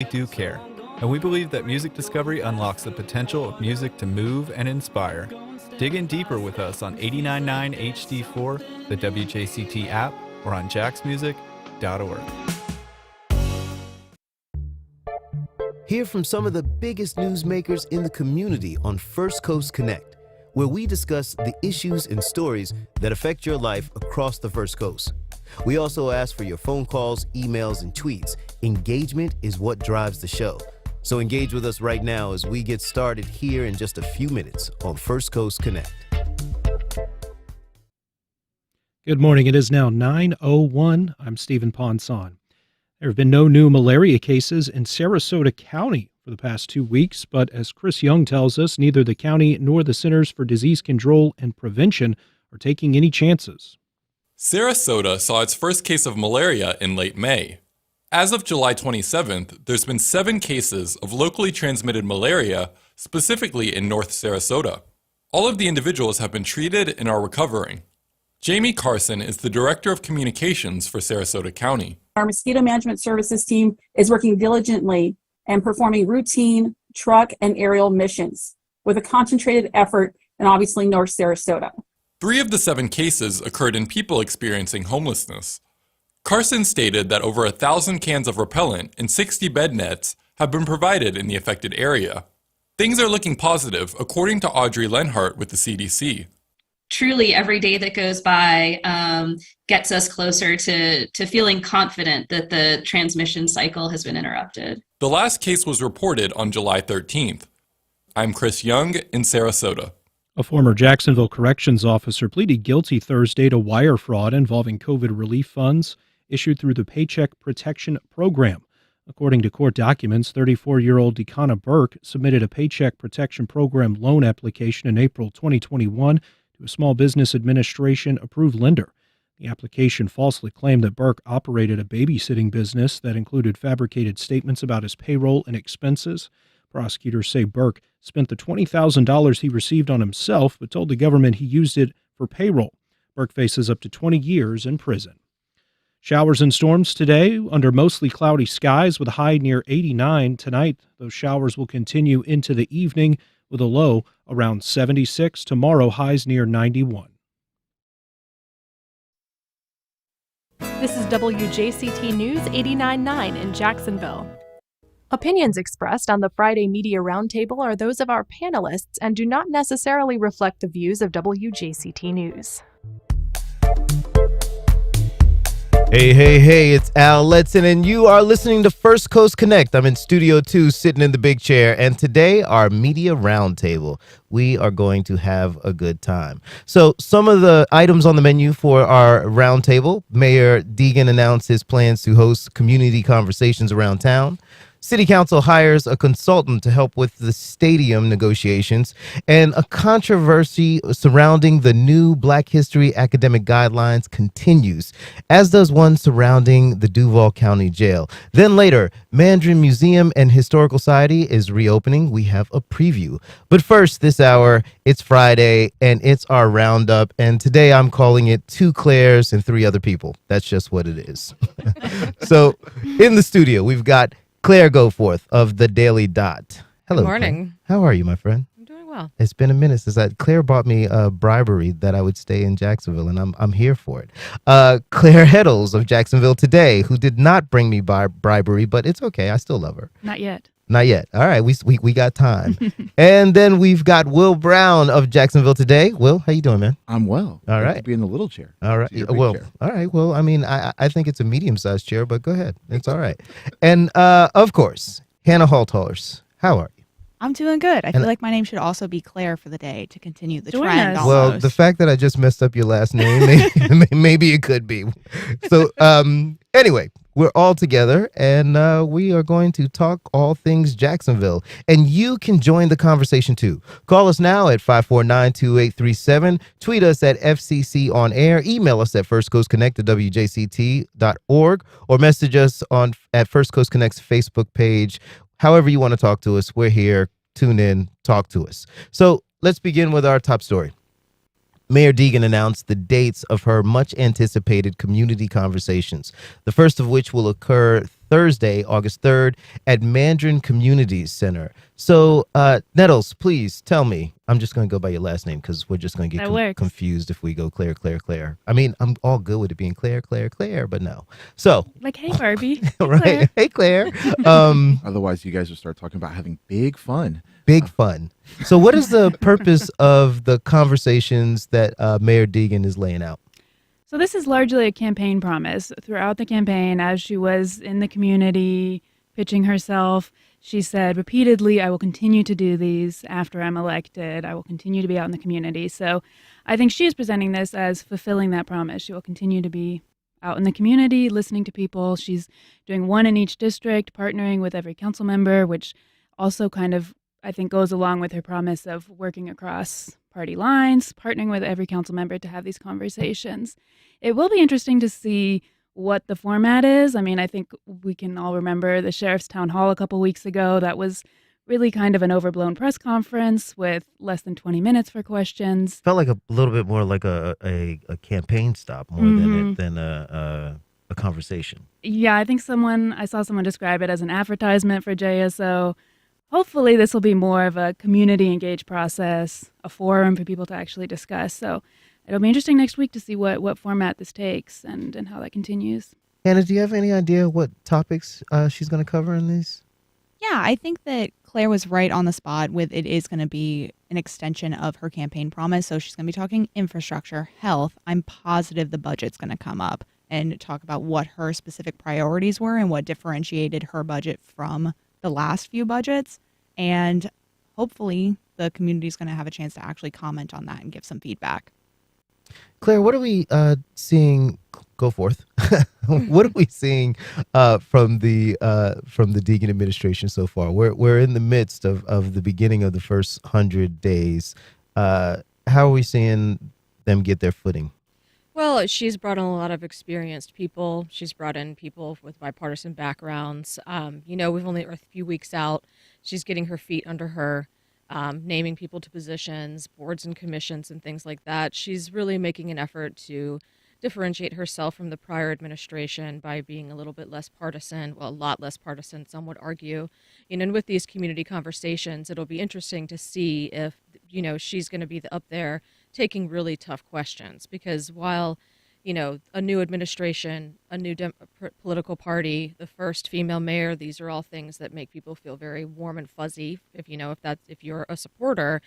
do care, and we believe that music discovery unlocks the potential of music to move and inspire. Dig in deeper with us on 89.9 HD4, the WJCT app, or on jacksmusic.org. Hear from some of the biggest newsmakers in the community on First Coast Connect, where we discuss the issues and stories that affect your life across the First Coast. We also ask for your phone calls, emails, and tweets. Engagement is what drives the show. So engage with us right now as we get started here in just a few minutes on First Coast Connect. Good morning. It is now 9:01. I'm Stephen Ponson. There have been no new malaria cases in Sarasota County for the past 2 weeks, but as Chris Young tells us, neither the county nor the Centers for Disease Control and Prevention are taking any chances. Sarasota saw its first case of malaria in late May. As of July 27th, there's been 7 cases of locally transmitted malaria, specifically in North Sarasota. All of the individuals have been treated and are recovering. Jamie Carson is the Director of Communications for Sarasota County. Our mosquito management services team is working diligently and performing routine truck and aerial missions with a concentrated effort in obviously North Sarasota. 3 of the 7 cases occurred in people experiencing homelessness. Carson stated that over 1,000 cans of repellent and 60 bed nets have been provided in the affected area. Things are looking positive, according to Audrey Lenhart with the CDC. Truly, every day that goes by gets us closer to feeling confident that the transmission cycle has been interrupted. The last case was reported on July 13th. I'm Chris Young in Sarasota. A former Jacksonville corrections officer pleaded guilty Thursday to wire fraud involving COVID relief funds issued through the Paycheck Protection Program. According to court documents, 34-year-old Dekanna Burke submitted a Paycheck Protection Program loan application in April 2021 to a Small Business Administration-approved lender. The application falsely claimed that Burke operated a babysitting business that included fabricated statements about his payroll and expenses. Prosecutors say Burke spent the $20,000 he received on himself, but told the government he used it for payroll. Burke faces up to 20 years in prison. Showers and storms today under mostly cloudy skies with a high near 89. Tonight, those showers will continue into the evening with a low around 76. Tomorrow, highs near 91. This is WJCT News 89.9 in Jacksonville. Opinions expressed on the Friday Media Roundtable are those of our panelists and do not necessarily reflect the views of WJCT News. Hey, it's Al Letson, and you are listening to First Coast Connect. I'm in Studio 2, sitting in the big chair, and today, our Media Roundtable. We are going to have a good time. So, some of the items on the menu for our roundtable: Mayor Deegan announced his plans to host community conversations around town. City Council hires a consultant to help with the stadium negotiations, and a controversy surrounding the new Black History academic guidelines continues, as does one surrounding the Duval County Jail. Then later, Mandarin Museum and Historical Society is reopening. We have a preview. But first, this hour, it's Friday, and it's our roundup, and today I'm calling it 2 Claires and 3 other people. That's just what it is. So, in the studio, we've got Claire Goforth of the Daily Dot. Hello. Good morning. Claire. How are you, my friend? I'm doing well. It's been a minute since Claire bought me a bribery that I would stay in Jacksonville, and I'm here for it. Claire Heddles of Jacksonville Today, who did not bring me bribery, but it's okay. I still love her. Not yet. Not yet. All right, we got time. And then we've got Will Brown of Jacksonville Today. Will, how you doing, man? I'm well. All right. To be in the little chair. All right. Well, chair. All right. Well, I mean, I think it's a medium-sized chair, but go ahead. It's all right. And of course, Hannah Halthorst. How are you? I'm doing good. I feel like my name should also be Claire for the day to continue the trend. Well, the fact that I just messed up your last name, maybe it could be. So, anyway, we're all together, and we are going to talk all things Jacksonville. And you can join the conversation, too. Call us now at 549-2837. Tweet us at FCC On Air. Email us at firstcoastconnect@wjct.org, or message us at First Coast Connect's Facebook page. However you want to talk to us, we're here. Tune in, talk to us. So let's begin with our top story. Mayor Deegan announced the dates of her much-anticipated community conversations, the first of which will occur Thursday, August 3rd at Mandarin Community Center. So, Nettles, please tell me. I'm just going to go by your last name because we're just going to get That works. confused if we go Claire. I mean, I'm all good with it being Claire, but no. So, Like, hey, Barbie. Hey, right. Claire. Hey, Claire. Otherwise, you guys will start talking about having big fun. Big fun. So what is the purpose of the conversations that Mayor Deegan is laying out? So this is largely a campaign promise. Throughout the campaign, as she was in the community pitching herself, she said repeatedly, I will continue to do these after I'm elected. I will continue to be out in the community. So I think she is presenting this as fulfilling that promise. She will continue to be out in the community, listening to people. She's doing one in each district, partnering with every council member, which also kind of, I think, goes along with her promise of working across party lines, partnering with every council member to have these conversations. It will be interesting to see what the format is. I mean, I think we can all remember the sheriff's town hall a couple weeks ago. That was really kind of an overblown press conference with less than 20 minutes for questions. Felt like a little bit more like a campaign stop more than a conversation. Yeah, I think I saw someone describe it as an advertisement for JSO. Hopefully this will be more of a community engaged process, a forum for people to actually discuss. So it'll be interesting next week to see what format this takes and how that continues. Hannah, do you have any idea what topics she's going to cover in these? Yeah, I think that Claire was right on the spot with it is going to be an extension of her campaign promise. So she's going to be talking infrastructure, health. I'm positive the budget's going to come up and talk about what her specific priorities were and what differentiated her budget from the last few budgets. And hopefully the community is going to have a chance to actually comment on that and give some feedback. Claire, what are we seeing? Go forth. What are we seeing from the Deegan administration so far? We're in the midst of the beginning of the first 100 days. How are we seeing them get their footing? Well, she's brought in a lot of experienced people. She's brought in people with bipartisan backgrounds. We've only a few weeks out. She's getting her feet under her, naming people to positions, boards and commissions and things like that. She's really making an effort to differentiate herself from the prior administration by being a little bit less partisan, well, a lot less partisan, some would argue. And with these community conversations, it'll be interesting to see if, she's going to be up there taking really tough questions, because while, a new administration, a new political party, the first female mayor, these are all things that make people feel very warm and fuzzy. If you're a supporter,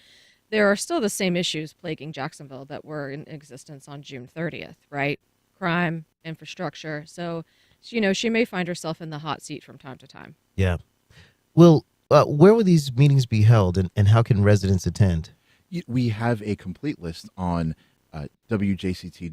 there are still the same issues plaguing Jacksonville that were in existence on June 30th, right? Crime, infrastructure. So, she may find herself in the hot seat from time to time. Yeah. Well, where will these meetings be held and how can residents attend? We have a complete list on WJCT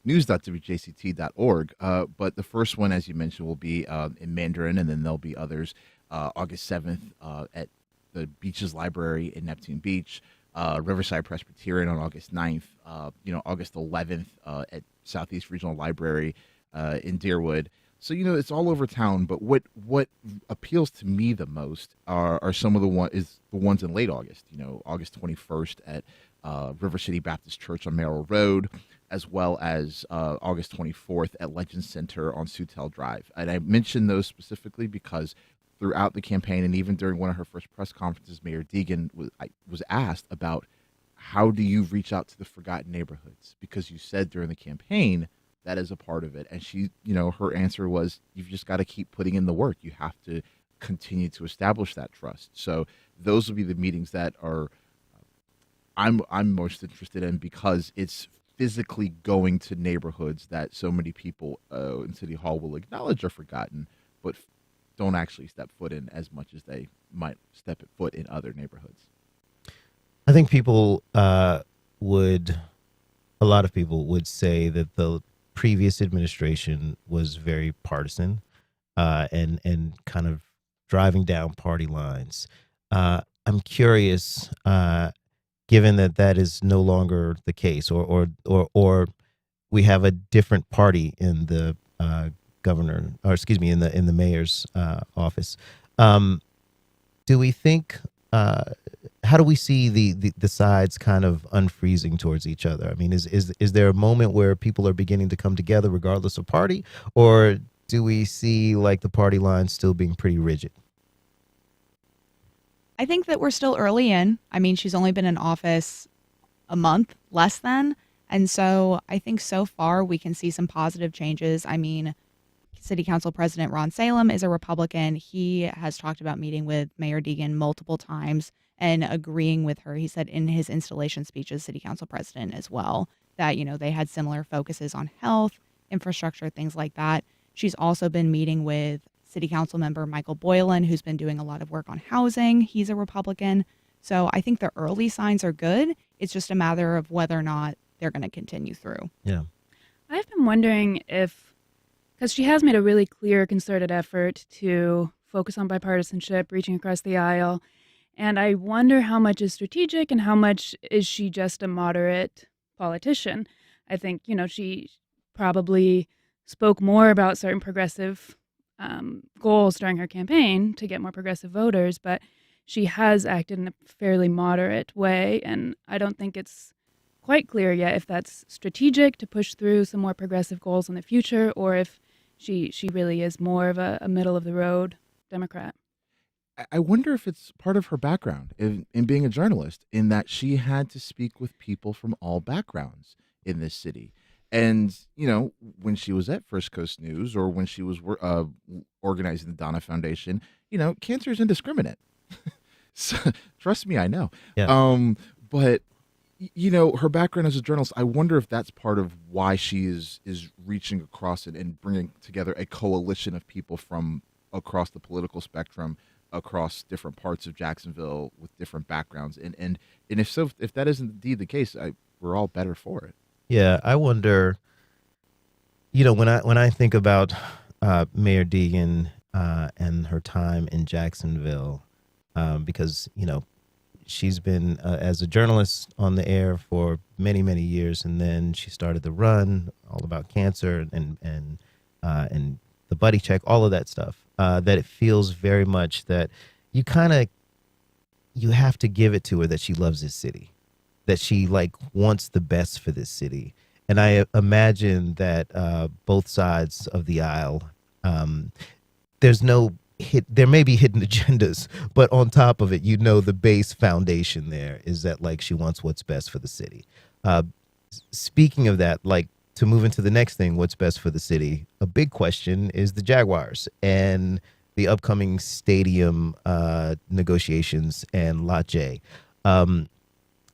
news.wjct.org. But the first one, as you mentioned, will be in Mandarin, and then there'll be others August 7th at the Beaches Library in Neptune Beach, Riverside Presbyterian on August 9th, August 11th at Southeast Regional Library in Deerwood. So, it's all over town, but what appeals to me the most are some of the ones in late August, August 21st at River City Baptist Church on Merrill Road, as well as August 24th at Legend Center on Sutel Drive. And I mention those specifically because throughout the campaign and even during one of her first press conferences, Mayor Deegan was asked about how do you reach out to the forgotten neighborhoods? Because you said during the campaign that is a part of it. And she, her answer was, you've just got to keep putting in the work. You have to continue to establish that trust. So those will be the meetings that I'm most interested in, because it's physically going to neighborhoods that so many people in City Hall will acknowledge are forgotten, but don't actually step foot in as much as they might step foot in other neighborhoods. I think a lot of people would say that the previous administration was very partisan and kind of driving down party lines. I'm curious, given that is no longer the case, or we have a different party in the in the mayor's office. Do we think? How do we see the sides kind of unfreezing towards each other? I mean, is there a moment where people are beginning to come together regardless of party, or do we see like the party line still being pretty rigid? I think that we're still early in. I mean, she's only been in office a month, less than. And so I think so far we can see some positive changes. I mean, City Council President Ron Salem is a Republican. He has talked about meeting with Mayor Deegan multiple times and agreeing with her. He said in his installation speech as City Council President as well that, they had similar focuses on health, infrastructure, things like that. She's also been meeting with City Council member Michael Boylan, who's been doing a lot of work on housing. He's a Republican. So I think the early signs are good. It's just a matter of whether or not they're going to continue through. Yeah. I've been wondering if, because she has made a really clear, concerted effort to focus on bipartisanship, reaching across the aisle. And I wonder how much is strategic and how much is she just a moderate politician. I think, she probably spoke more about certain progressive goals during her campaign to get more progressive voters, but she has acted in a fairly moderate way. And I don't think it's quite clear yet if that's strategic to push through some more progressive goals in the future, or if she really is more of a middle of the road Democrat. I wonder if it's part of her background in being a journalist, in that she had to speak with people from all backgrounds in this city. And, when she was at First Coast News or when she was organizing the Donna Foundation, cancer is indiscriminate. So, trust me, I know. Yeah. But, her background as a journalist, I wonder if that's part of why she is reaching across it and bringing together a coalition of people from across the political spectrum, across different parts of Jacksonville with different backgrounds. And if so, if that is indeed the case, we're all better for it. Yeah, I wonder, when I think about Mayor Deegan and her time in Jacksonville, because, she's been as a journalist on the air for many, many years, and then she started the run all about cancer and the buddy check, all of that stuff, that it feels very much that you have to give it to her that she loves this city, that she wants the best for this city. And I imagine that both sides of the aisle, there may be hidden agendas, but on top of it, the base foundation there is that she wants what's best for the city. Speaking of that, to move into the next thing, what's best for the city, a big question is the Jaguars and the upcoming stadium negotiations and Lot J.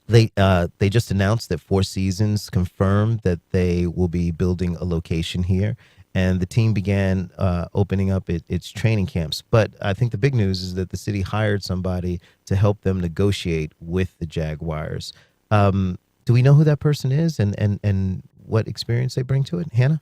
They just announced that Four Seasons confirmed that they will be building a location here, and the team began opening up its training camps. But I think the big news is that the city hired somebody to help them negotiate with the Jaguars. Do we know who that person is and what experience they bring to it? Hannah?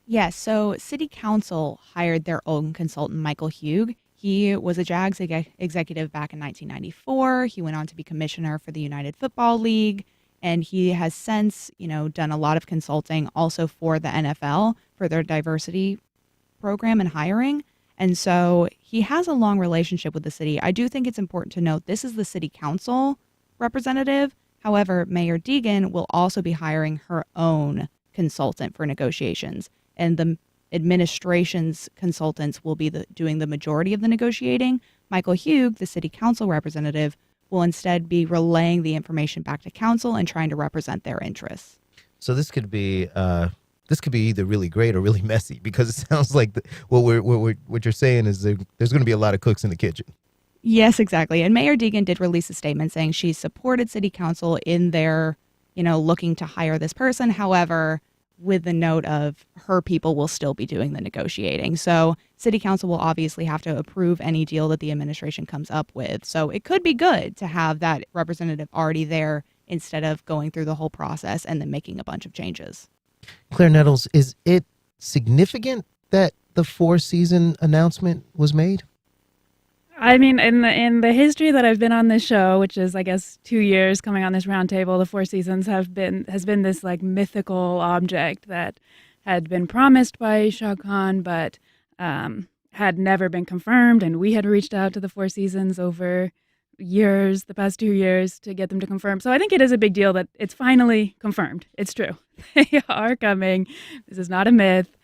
Yes, so City Council hired their own consultant, Michael Hugh. He was a Jags executive back in 1994. He went on to be commissioner for the United Football League, and he has since, done a lot of consulting also for the NFL for their diversity program and hiring. And so he has a long relationship with the city. I do think it's important to note this is the City Council representative. However, Mayor Deegan will also be hiring her own consultant for negotiations, and the administration's consultants will be doing the majority of the negotiating. Michael Hugh, the city council representative, will instead be relaying the information back to council and trying to represent their interests. So this could be either really great or really messy, because it sounds like what you're saying is there's going to be a lot of cooks in the kitchen. Yes, exactly. And Mayor Deegan did release a statement saying she supported city council in their, looking to hire this person. However, with the note of her people will still be doing the negotiating. So city council will obviously have to approve any deal that the administration comes up with. So it could be good to have that representative already there instead of going through the whole process and then making a bunch of changes. Claire Nettles, is it significant that the four-season announcement was made? I mean, in the history that I've been on this show, which is, I guess, 2 years coming on this roundtable, the Four Seasons has been this mythical object that had been promised by Shah Khan, but had never been confirmed. And we had reached out to the Four Seasons over years, the past 2 years, to get them to confirm. So I think it is a big deal that it's finally confirmed. It's true. They are coming. This is not a myth.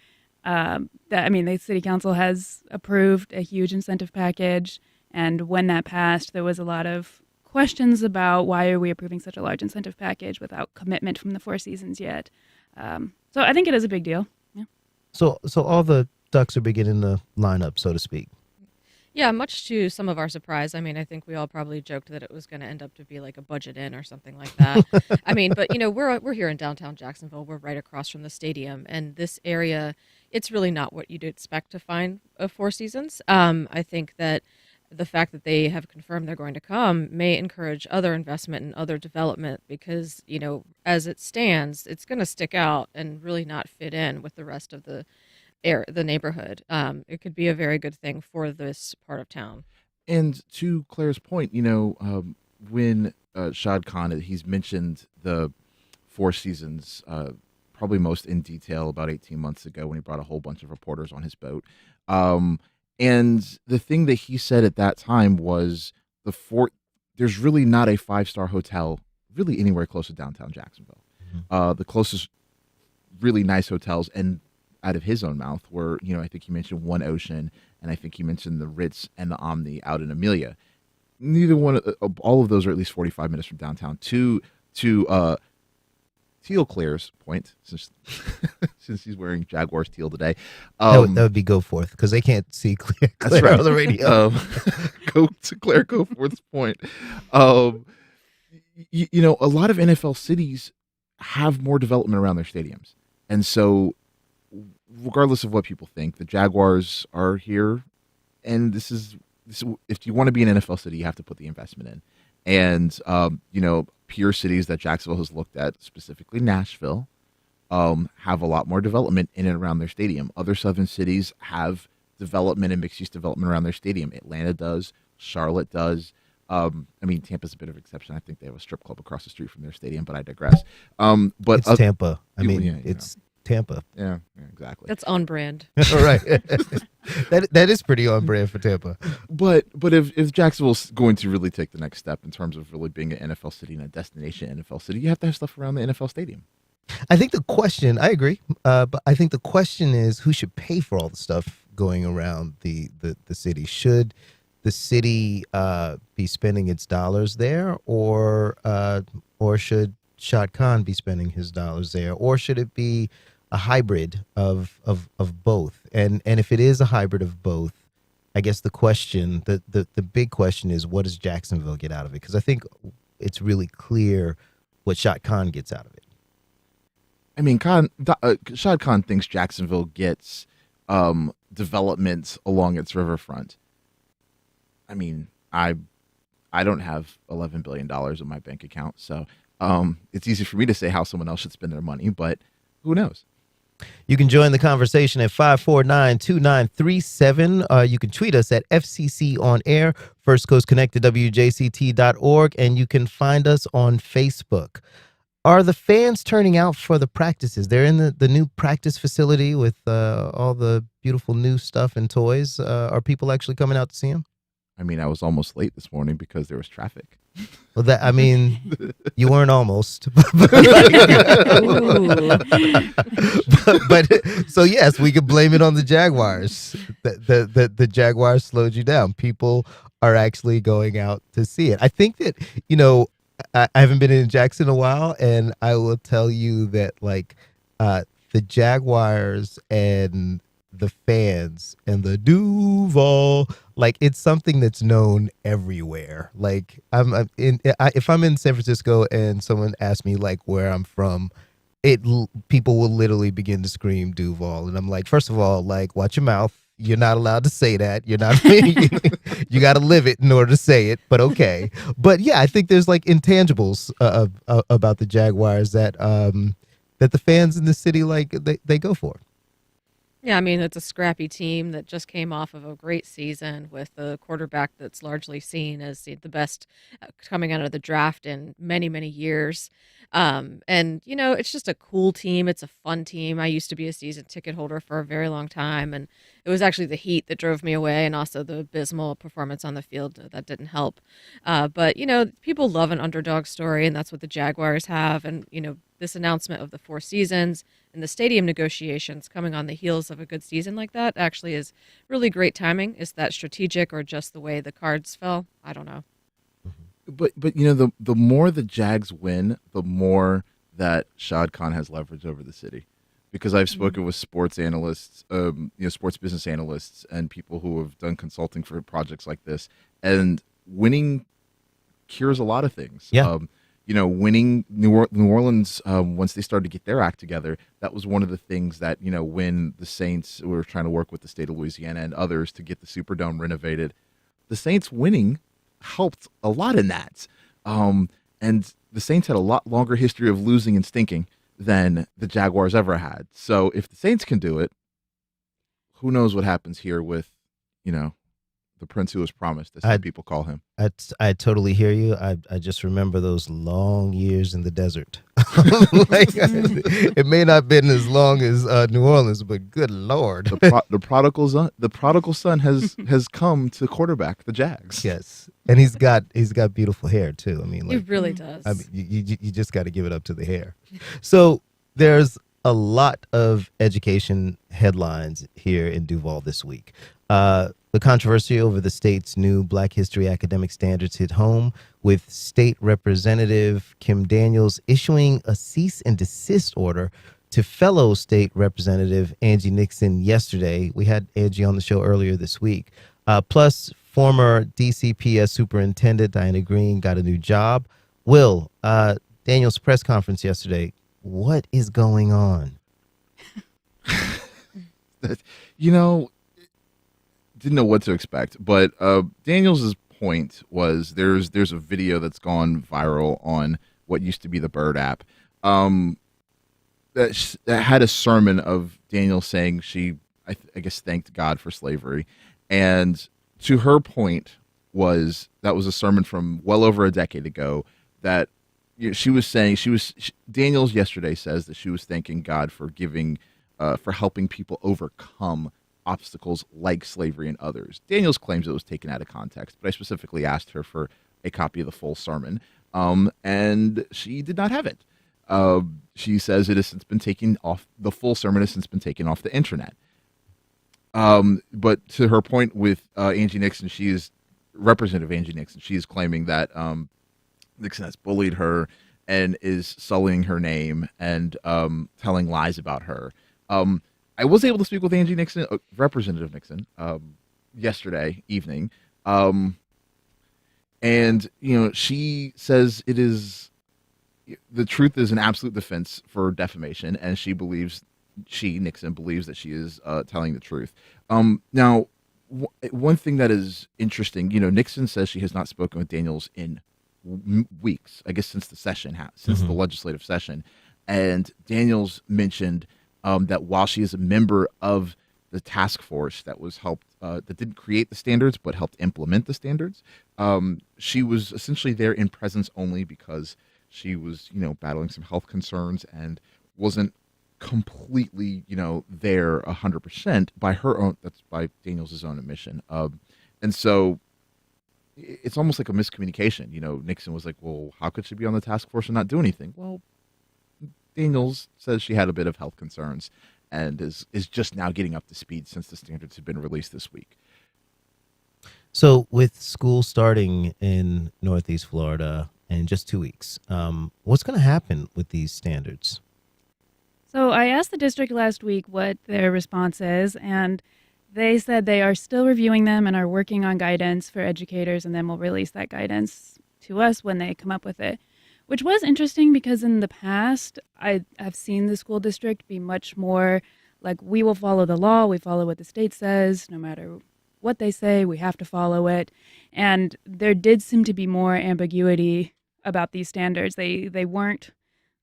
The city council has approved a huge incentive package, and when that passed, there was a lot of questions about why are we approving such a large incentive package without commitment from the Four Seasons yet. So I think it is a big deal. Yeah. So all the ducks are beginning to line up, so to speak. Yeah, much to some of our surprise. I mean, I think we all probably joked that it was going to end up to be like a budget in or something like that. I mean, but we're here in downtown Jacksonville. We're right across from the stadium, and this area, it's really not what you'd expect to find of Four Seasons. I think that the fact that they have confirmed they're going to come may encourage other investment and other development because, as it stands, it's going to stick out and really not fit in with the rest of the neighborhood. It could be a very good thing for this part of town. And to Claire's point, when Shad Khan, he's mentioned the Four Seasons probably most in detail about 18 months ago when he brought a whole bunch of reporters on his boat. And the thing that he said at that time was there's really not a 5-star hotel really anywhere close to downtown Jacksonville. Mm-hmm. The closest really nice hotels, and out of his own mouth, were, I think he mentioned One Ocean, and I think he mentioned the Ritz and the Omni out in Amelia. Neither one of all of those are at least 45 minutes from downtown. To Teal Claire's point, since he's wearing Jaguars teal today, that would be Goforth, because they can't see Claire right. on the radio. Go to Claire Goforth's point. A lot of NFL cities have more development around their stadiums, and so, regardless of what people think, the Jaguars are here, and this is if you want to be an NFL city, you have to put the investment in. And peer cities that Jacksonville has looked at, specifically Nashville, have a lot more development in and around their stadium. Other southern cities have development and mixed-use development around their stadium. Atlanta does. Charlotte does. Tampa's a bit of an exception. I think they have a strip club across the street from their stadium, but I digress. But it's Tampa. It's Tampa. Yeah, exactly. That's on brand. All right. That is pretty on brand for Tampa. But if Jacksonville's going to really take the next step in terms of really being an NFL city and a destination NFL city, you have to have stuff around the NFL stadium. I think the question, I agree, but I think the question is who should pay for all the stuff going around the city? Should the city be spending its dollars there, or should Shad Khan be spending his dollars there, or should it be a hybrid of both? And if it is a hybrid of both, I guess the question, the big question is, what does Jacksonville get out of it? Because I think it's really clear what Shad Khan gets out of it. I mean, Shad Khan thinks Jacksonville gets development along its riverfront. I mean, I don't have $11 billion in my bank account, so it's easy for me to say how someone else should spend their money, but who knows? You can join the conversation at 549-2937. You can tweet us at FCC On Air, First Coast Connect to WJCT.org, and you can find us on Facebook. Are the fans turning out for the practices? They're in the new practice facility with all the beautiful new stuff and toys. Are people actually coming out to see them? I mean, I was almost late this morning because there was traffic. Well, you weren't almost. but so yes, we could blame it on the Jaguars. The Jaguars slowed you down. People are actually going out to see it. I think that, I haven't been in Jackson in a while, and I will tell you that the Jaguars and the fans and the Duval, it's something that's known everywhere. If I'm in San Francisco and someone asks me where I'm from, people will literally begin to scream Duval, and I'm like, first of all, watch your mouth. You're not allowed to say that. You're not. You got to live it in order to say it. But okay. But yeah, I think there's intangibles about the Jaguars that the fans in the city they go for. Yeah, I mean, it's a scrappy team that just came off of a great season with a quarterback that's largely seen as the best coming out of the draft in many, many years. It's just a cool team. It's a fun team. I used to be a season ticket holder for a very long time, and it was actually the heat that drove me away, and also the abysmal performance on the field that didn't help. But people love an underdog story, and that's what the Jaguars have. And, this announcement of the Four Seasons and the stadium negotiations coming on the heels of a good season like that actually is really great timing. Is that strategic or just the way the cards fell? I don't know. But the more the Jags win, the more that Shad Khan has leverage over the city, because I've spoken with sports analysts, sports business analysts, and people who have done consulting for projects like this, and winning cures a lot of things. Yeah. Winning New Orleans, once they started to get their act together, that was one of the things that, when the Saints were trying to work with the state of Louisiana and others to get the Superdome renovated, the Saints winning helped a lot in that. And the Saints had a lot longer history of losing and stinking than the Jaguars ever had. So if the Saints can do it, who knows what happens here with, the prince who was promised, as some people call him. I totally hear you. I just remember those long years in the desert. It may not have been as long as New Orleans, but good Lord. The prodigal son has come to quarterback the Jags. Yes. And he's got beautiful hair too. I mean, He really does. I mean, you just got to give it up to the hair. So there's a lot of education headlines here in Duval this week. The controversy over the state's new Black History academic standards hit home, with State Representative Kim Daniels issuing a cease and desist order to fellow State Representative Angie Nixon yesterday. We had Angie on the show earlier this week. Plus, former DCPS Superintendent Diana Green got a new job. Will, Daniels' press conference yesterday, what is going on? Didn't know what to expect, but Daniels' point was there's a video that's gone viral on what used to be the Bird app that had a sermon of Daniels saying she, I guess, thanked God for slavery, and to her point was that was a sermon from well over a decade ago that she was saying Daniels yesterday says that she was thanking God for for helping people overcome obstacles like slavery and others. Daniels claims it was taken out of context, but I specifically asked her for a copy of the full sermon, and she did not have it. She says it has since been taken off. The full sermon has since been taken off the internet. But to her point with Angie Nixon, Representative Angie Nixon. She is claiming that Nixon has bullied her and is sullying her name and telling lies about her. I was able to speak with Angie Nixon, Representative Nixon, yesterday evening, and she says the truth is an absolute defense for defamation, and Nixon believes that she is telling the truth. Now, one thing that is interesting, Nixon says she has not spoken with Daniels in weeks, I guess since the session, since the legislative session, and Daniels mentioned that while she is a member of the task force that was that didn't create the standards but helped implement the standards, she was essentially there in presence only because she was, battling some health concerns and wasn't completely, there 100% by her own. That's by Daniels' own admission. And so it's almost like a miscommunication. Nixon was like, "Well, how could she be on the task force and not do anything?" Well, Daniels says she had a bit of health concerns and is just now getting up to speed since the standards have been released this week. So with school starting in Northeast Florida in just 2 weeks, what's going to happen with these standards? So I asked the district last week what their response is, and they said they are still reviewing them and are working on guidance for educators, and then we'll release that guidance to us when they come up with it. Which was interesting because in the past, I've seen the school district be much more like, we will follow the law, we follow what the state says, no matter what they say, we have to follow it. And there did seem to be more ambiguity about these standards. They weren't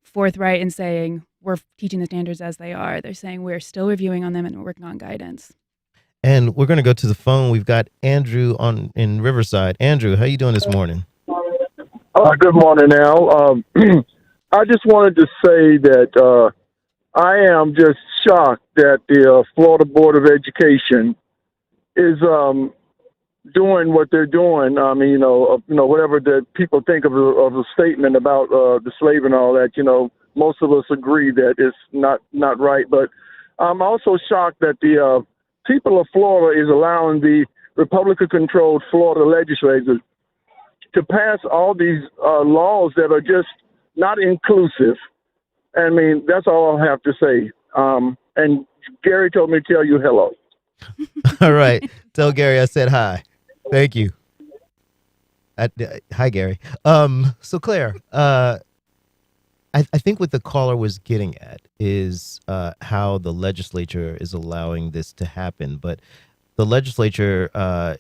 forthright in saying, we're teaching the standards as they are. They're saying we're still reviewing on them and we're working on guidance. And we're going to go to the phone. We've got Andrew in Riverside. Andrew, how you doing this morning? Good morning, Al. I just wanted to say that I am just shocked that the Florida Board of Education is doing what they're doing. I mean, whatever that people think of the statement about the slave and all that. most of us agree that it's not right. But I'm also shocked that the people of Florida is allowing the Republican-controlled Florida legislators to pass all these laws that are just not inclusive. I mean, that's all I have to say. And Gary told me to tell you hello. All right. Tell Gary I said hi. Thank you. Hi, Gary. So Claire, I think what the caller was getting at is how the legislature is allowing this to happen, but the legislature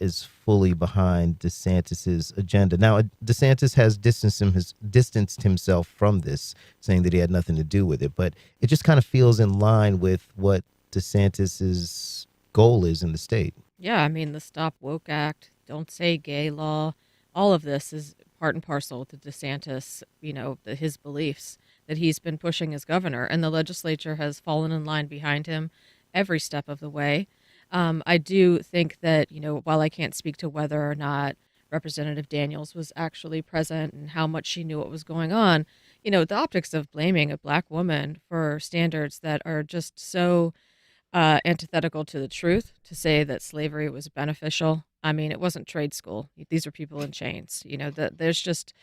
is fully behind DeSantis's agenda. Now, DeSantis has distanced himself from this, saying that he had nothing to do with it, but it just kind of feels in line with what DeSantis's goal is in the state. Yeah, I mean, the Stop Woke Act, Don't Say Gay law, all of this is part and parcel to DeSantis, his beliefs that he's been pushing as governor, and the legislature has fallen in line behind him every step of the way. I do think that, while I can't speak to whether or not Representative Daniels was actually present and how much she knew what was going on, the optics of blaming a Black woman for standards that are just so antithetical to the truth, to say that slavery was beneficial. I mean, it wasn't trade school. These are people in chains. There's just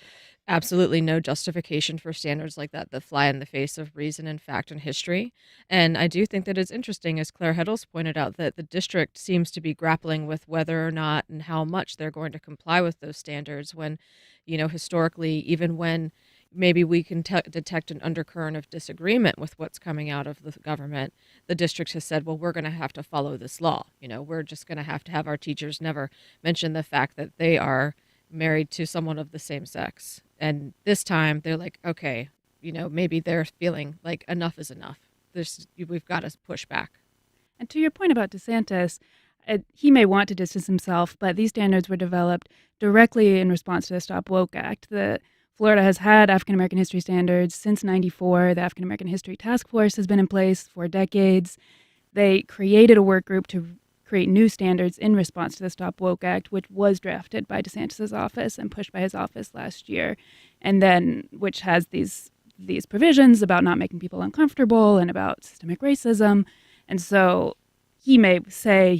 absolutely no justification for standards like that fly in the face of reason and fact and history. And I do think that it's interesting, as Claire Heddles pointed out, that the district seems to be grappling with whether or not and how much they're going to comply with those standards when, historically, even when maybe we can detect an undercurrent of disagreement with what's coming out of the government, the district has said, well, we're going to have to follow this law. We're just going to have our teachers never mention the fact that they are married to someone of the same sex. And this time they're like, okay, maybe they're feeling like enough is enough. We've got to push back. And to your point about DeSantis, he may want to distance himself, but these standards were developed directly in response to the Stop Woke Act. Florida has had African American history standards since '94. The African American History Task Force has been in place for decades. They created a work group to create new standards in response to the Stop Woke Act, which was drafted by DeSantis' office and pushed by his office last year, and then which has these provisions about not making people uncomfortable and about systemic racism. And so he may say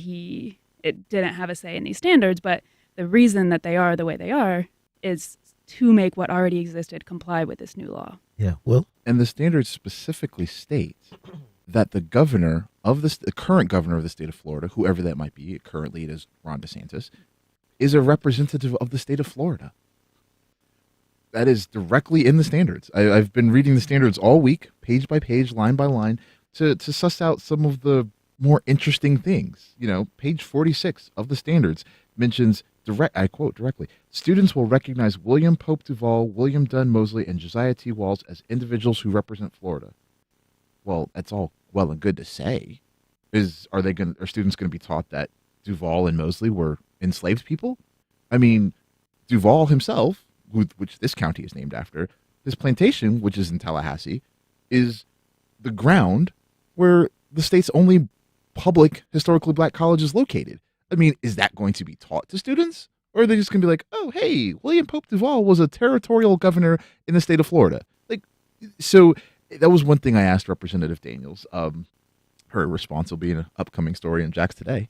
it didn't have a say in these standards, but the reason that they are the way they are is to make what already existed comply with this new law. Yeah, Will? And the standards specifically state that the governor of the current governor of the state of Florida, whoever that might be, currently it is Ron DeSantis, is a representative of the state of Florida. That is directly in the standards. I've been reading the standards all week, page by page, line by line, to suss out some of the more interesting things. Page 46 of the standards mentions, I quote directly, students will recognize William Pope Duvall, William Dunn Mosley, and Josiah T. Walls as individuals who represent Florida. Well, that's all well and good to say. Are students going to be taught that Duvall and Mosley were enslaved people? I mean, Duvall himself, which this county is named after, his plantation, which is in Tallahassee, is the ground where the state's only public historically Black college is located. I mean, is that going to be taught to students? Or are they just going to be like, oh, hey, William Pope Duvall was a territorial governor in the state of Florida? So that was one thing I asked Representative Daniels. Her response will be in an upcoming story in Jax Today.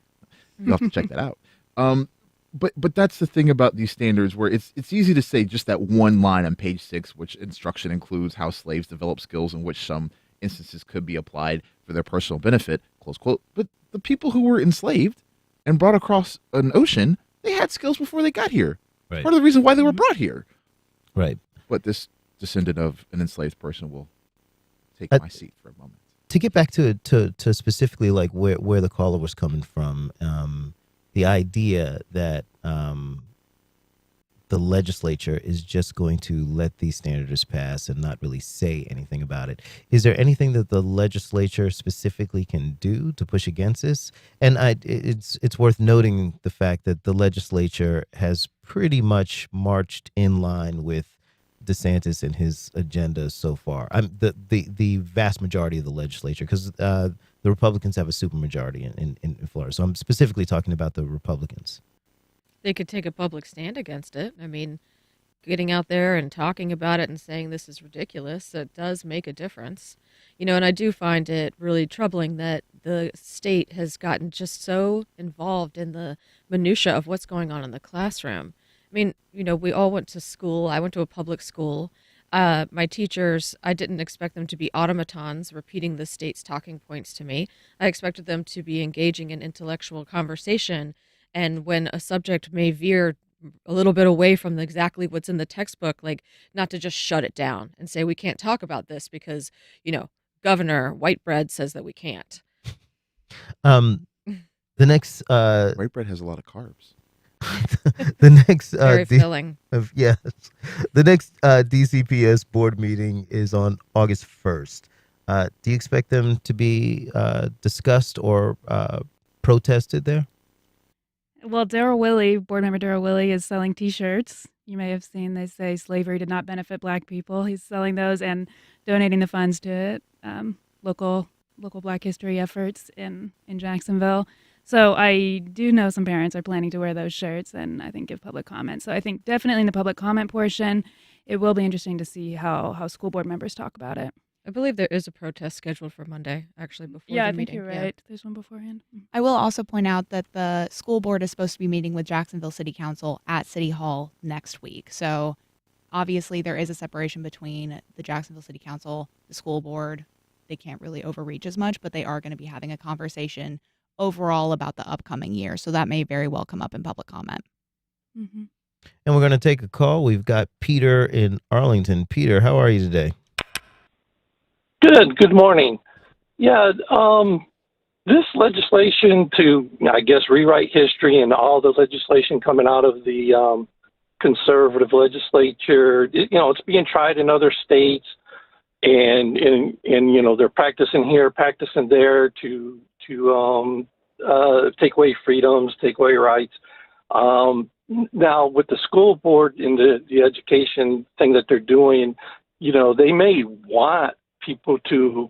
You'll have to check that out. But that's the thing about these standards, where it's easy to say just that one line on page 6, which instruction includes how slaves develop skills in which some instances could be applied for their personal benefit, close quote. But the people who were enslaved and brought across an ocean, they had skills before they got here. Right. Part of the reason why they were brought here. Right. But this descendant of an enslaved person will take my seat for a moment. To get back to specifically like where the caller was coming from, the idea that the legislature is just going to let these standards pass and not really say anything about it. Is there anything that the legislature specifically can do to push against this? And it's worth noting the fact that the legislature has pretty much marched in line with DeSantis and his agenda so far. The vast majority of the legislature, because the Republicans have a supermajority in Florida. So I'm specifically talking about the Republicans. They could take a public stand against it. I mean, getting out there and talking about it and saying this is ridiculous, it does make a difference. And I do find it really troubling that the state has gotten just so involved in the minutia of what's going on in the classroom. I mean, we all went to school. I went to a public school. My teachers, I didn't expect them to be automatons repeating the state's talking points to me. I expected them to be engaging in intellectual conversation. And when a subject may veer a little bit away from exactly what's in the textbook, like not to just shut it down and say, we can't talk about this because, Governor Whitebread says that we can't. The next White bread has a lot of carbs. the next Very filling. Yes, the next DCPS board meeting is on August 1st. Do you expect them to be discussed or protested there? Well, board member Darrell Willey is selling T-shirts. You may have seen, they say slavery did not benefit Black people. He's selling those and donating the funds to local Black history efforts in Jacksonville. So I do know some parents are planning to wear those shirts and I think give public comment. So I think definitely in the public comment portion, it will be interesting to see how school board members talk about it. I believe there is a protest scheduled for Monday, actually, before the I meeting. think you're right. Yeah. There's one beforehand. I will also point out that the school board is supposed to be meeting with Jacksonville City Council at City Hall next week. So obviously there is a separation between the Jacksonville City Council, the school board. They can't really overreach as much, but they are going to be having a conversation overall about the upcoming year. So that may very well come up in public comment. Mm-hmm. And we're going to take a call. We've got Peter in Arlington. Peter, how are you today? Good morning. Yeah, this legislation to, I guess, rewrite history and all the legislation coming out of the conservative legislature, it's being tried in other states, and they're practicing here, practicing there to take away freedoms, take away rights. Now, with the school board and the education thing that they're doing, they may want people to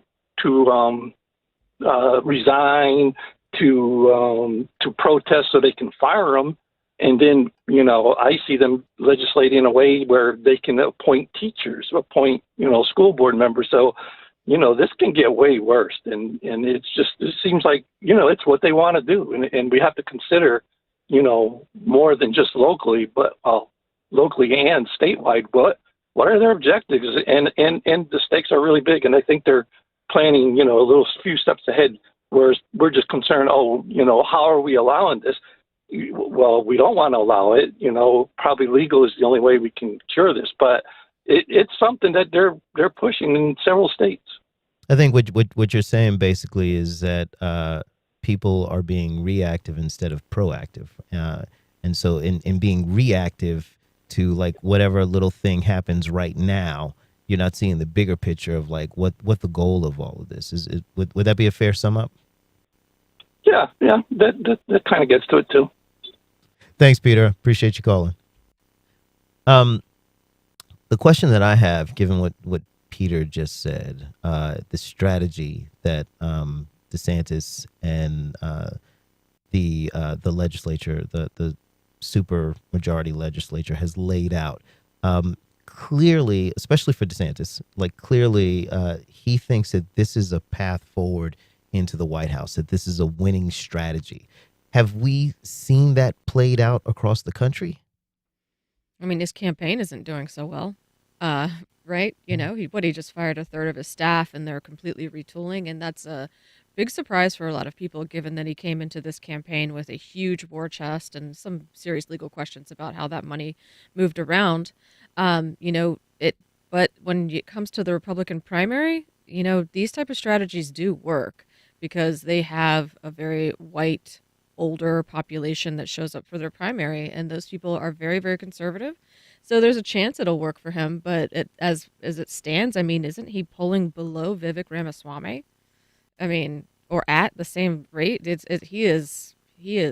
resign, to protest so they can fire them. And then, I see them legislating in a way where they can appoint teachers, school board members. So, this can get way worse. And it seems like, it's what they want to do. And we have to consider, more than just locally, but locally and statewide, what are their objectives? And the stakes are really big. And I think they're planning, a few steps ahead, whereas we're just concerned, how are we allowing this? Well, we don't want to allow it. Probably legal is the only way we can cure this, but it's something that they're pushing in several states. I think what you're saying basically is that people are being reactive instead of proactive. And so in being reactive to like whatever little thing happens right now, you're not seeing the bigger picture of like what the goal of all of this is. Would that be a fair sum up? Yeah, that kind of gets to it too. Thanks, Peter. Appreciate you calling. The question that I have, given what Peter just said, the strategy that DeSantis and the legislature, the super majority legislature has laid out, clearly, especially for DeSantis, clearly he thinks that this is a path forward into the White House, that this is a winning strategy. Have we seen that played out across the country? I mean, his campaign isn't doing so well, right? He just fired a third of his staff and they're completely retooling. And that's a big surprise for a lot of people, given that he came into this campaign with a huge war chest and some serious legal questions about how that money moved around. But when it comes to the Republican primary, these type of strategies do work because they have a very white, older population that shows up for their primary, and those people are very, very conservative. So there's a chance it'll work for him, but as it stands, I mean, isn't he polling below Vivek Ramaswamy? I mean, or at the same rate? He is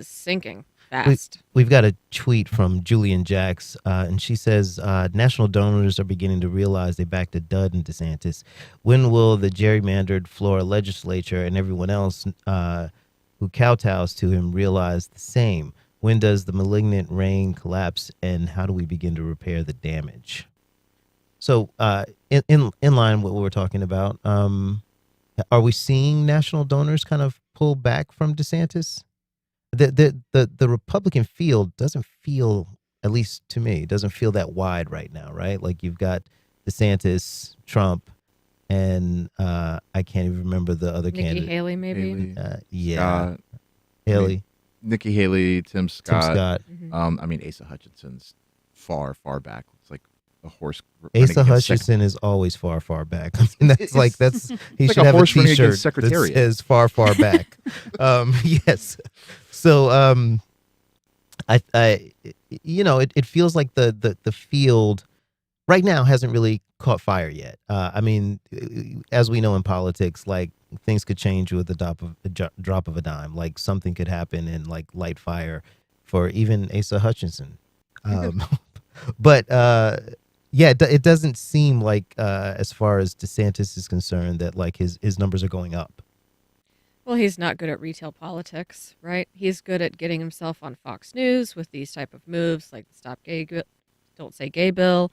sinking fast. We've got a tweet from Julian Jacks, and she says, national donors are beginning to realize they backed a dud in DeSantis. When will the gerrymandered Florida legislature and everyone else who kowtows to him realize the same? When does the malignant reign collapse, and how do we begin to repair the damage? So, in line with what we're talking about, are we seeing national donors kind of pull back from DeSantis? The Republican field doesn't feel, at least to me, doesn't feel that wide right now, right? Like you've got DeSantis, Trump, and I can't even remember the other Nikki candidate. Haley, maybe. Yeah, Scott, Haley, Nikki Haley, Tim Scott. Tim Scott. I mean, Asa Hutchinson's far back. It's like a horse. Asa Hutchinson is always far back. I mean, that's he like should a have a horse running against T-shirt that Secretariat. says far back. Yes. So I it feels like the field right now hasn't really caught fire yet. I mean, as we know in politics, like things could change with the drop of a dime. Like something could happen and like light fire for even Asa Hutchinson. But yeah, it doesn't seem like as far as DeSantis is concerned that like his numbers are going up. Well, he's not good at retail politics, right? He's good at getting himself on Fox News with these type of moves like the Don't Say Gay bill,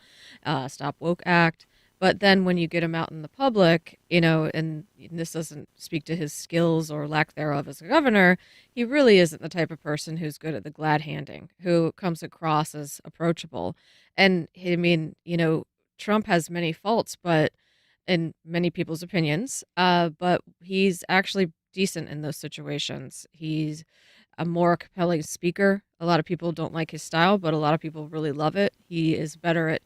Stop Woke Act. But then when you get him out in the public, and this doesn't speak to his skills or lack thereof as a governor, he really isn't the type of person who's good at the glad handing, who comes across as approachable. And I mean, Trump has many faults, but in many people's opinions, but he's actually decent in those situations. He's a more compelling speaker. A lot of people don't like his style, but a lot of people really love it. He is better at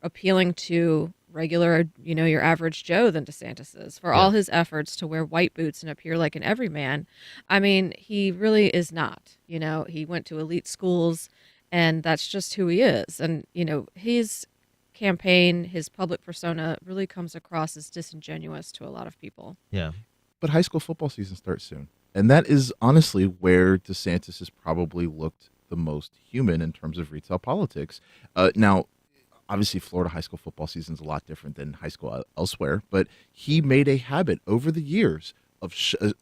appealing to regular, your average Joe than DeSantis is. For all his efforts to wear white boots and appear like an everyman, I mean, he really is not. He went to elite schools, and that's just who he is. And, his campaign, his public persona really comes across as disingenuous to a lot of people. Yeah. But high school football season starts soon. And that is honestly where DeSantis has probably looked the most human in terms of retail politics. Now, obviously, Florida high school football season is a lot different than high school elsewhere, but he made a habit over the years of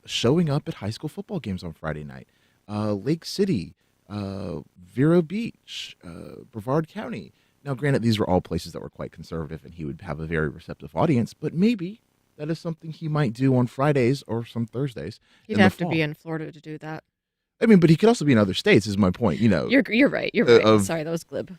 showing up at high school football games on Friday night. Lake City, Vero Beach, Brevard County. Now, granted, these were all places that were quite conservative, and he would have a very receptive audience, but maybe that is something he might do on Fridays or some Thursdays. He'd have to be in Florida to do that. I mean, but he could also be in other states, is my point. You're right. You're right. Sorry, that was glib.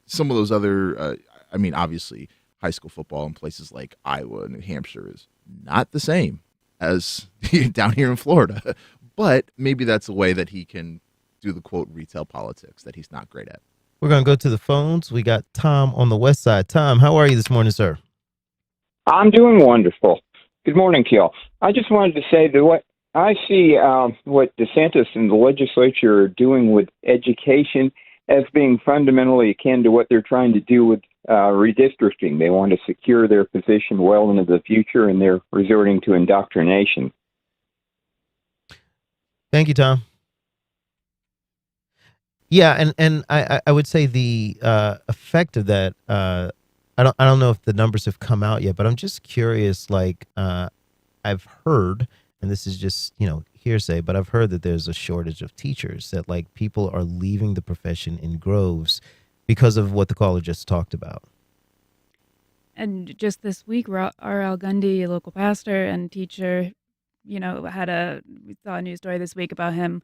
Some of those other, obviously, high school football in places like Iowa and New Hampshire is not the same as down here in Florida. But maybe that's a way that he can do the, quote, retail politics that he's not great at. We're going to go to the phones. We got Tom on the west side. Tom, how are you this morning, sir? I'm doing wonderful. Good morning, Kiel. I just wanted to say that what I see what DeSantis and the legislature are doing with education as being fundamentally akin to what they're trying to do with redistricting. They want to secure their position well into the future, and they're resorting to indoctrination. Thank you, Tom. Yeah, and I would say the effect of that. I don't know if the numbers have come out yet, but I'm just curious. Like I've heard, and this is just hearsay, but I've heard that there's a shortage of teachers. That like people are leaving the profession in droves because of what the caller just talked about. And just this week, R.L. Gundy, a local pastor and teacher, we saw a news story this week about him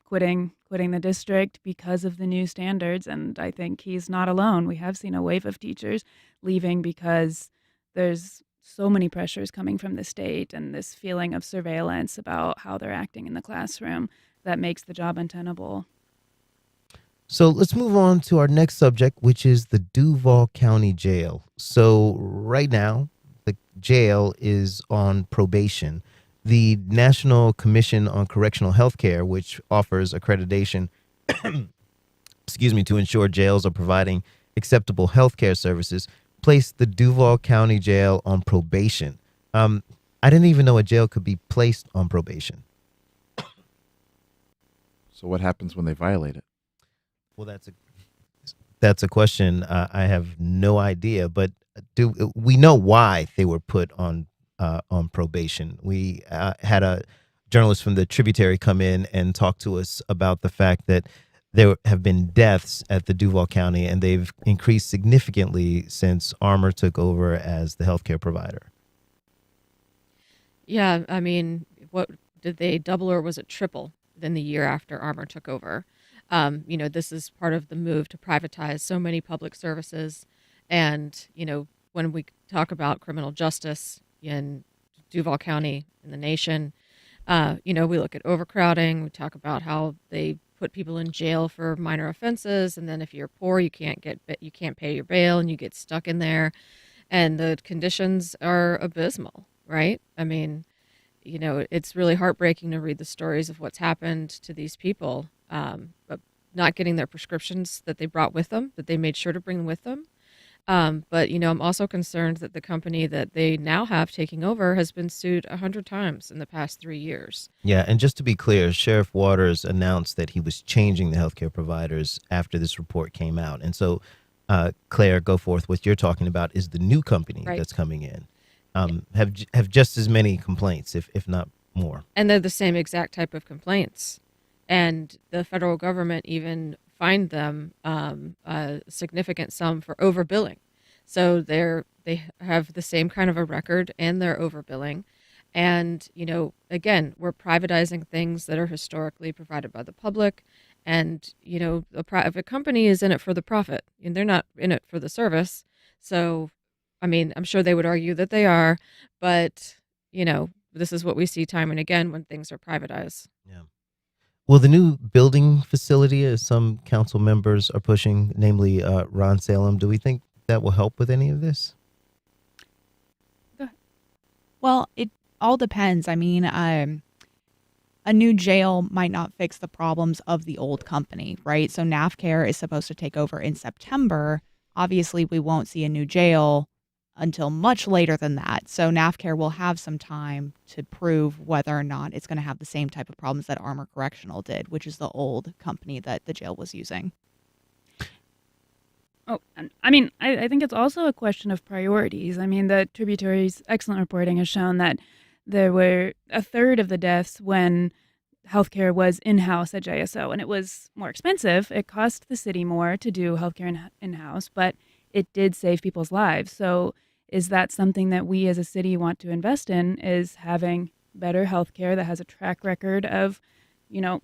quitting the district because of the new standards. And I think he's not alone. We have seen a wave of teachers leaving because there's so many pressures coming from the state and this feeling of surveillance about how they're acting in the classroom that makes the job untenable. So let's move on to our next subject, which is the Duval County Jail. So right now, the jail is on probation. The National Commission on Correctional Healthcare, which offers accreditation, to ensure jails are providing acceptable healthcare services, placed the Duval County Jail on probation. I didn't even know a jail could be placed on probation. So what happens when they violate it? Well, that's a question I have no idea. But we know why they were put on probation? We had a journalists from the Tributary come in and talk to us about the fact that there have been deaths at the Duval County, and they've increased significantly since Armor took over as the healthcare provider. Yeah, I mean, what did they double or was it triple than the year after Armor took over? This is part of the move to privatize so many public services. And, when we talk about criminal justice in Duval County, in the nation, we look at overcrowding. We talk about how they put people in jail for minor offenses, and then if you're poor, you can't pay your bail, and you get stuck in there, and the conditions are abysmal, right? I mean, it's really heartbreaking to read the stories of what's happened to these people, but not getting their prescriptions that they brought with them, that they made sure to bring with them. But I'm also concerned that the company that they now have taking over has been sued 100 times in the past 3 years. Yeah, and just to be clear, Sheriff Waters announced that he was changing the healthcare providers after this report came out. And so, Claire, go forth. What you're talking about is the new company that's coming in. Have just as many complaints, if not more. And they're the same exact type of complaints. And the federal government even fined them a significant sum for overbilling. So they have the same kind of a record, and they're overbilling. And, again, we're privatizing things that are historically provided by the public. And, a private company is in it for the profit, and they're not in it for the service. So, I mean, I'm sure they would argue that they are, but, this is what we see time and again when things are privatized. Yeah. Well, the new building facility, as some council members are pushing, namely Ron Salem, do we think that will help with any of this? Well, it all depends. I mean, a new jail might not fix the problems of the old company, right? So NAFCare is supposed to take over in September. Obviously, we won't see a new jail until much later than that. So NAFCare will have some time to prove whether or not it's going to have the same type of problems that Armor Correctional did, which is the old company that the jail was using. Oh, and I mean, I think it's also a question of priorities. I mean, the Tributary's excellent reporting has shown that there were a third of the deaths when healthcare was in-house at JSO, and it was more expensive. It cost the city more to do healthcare in-house, but it did save people's lives. So is that something that we as a city want to invest in, is having better healthcare that has a track record of,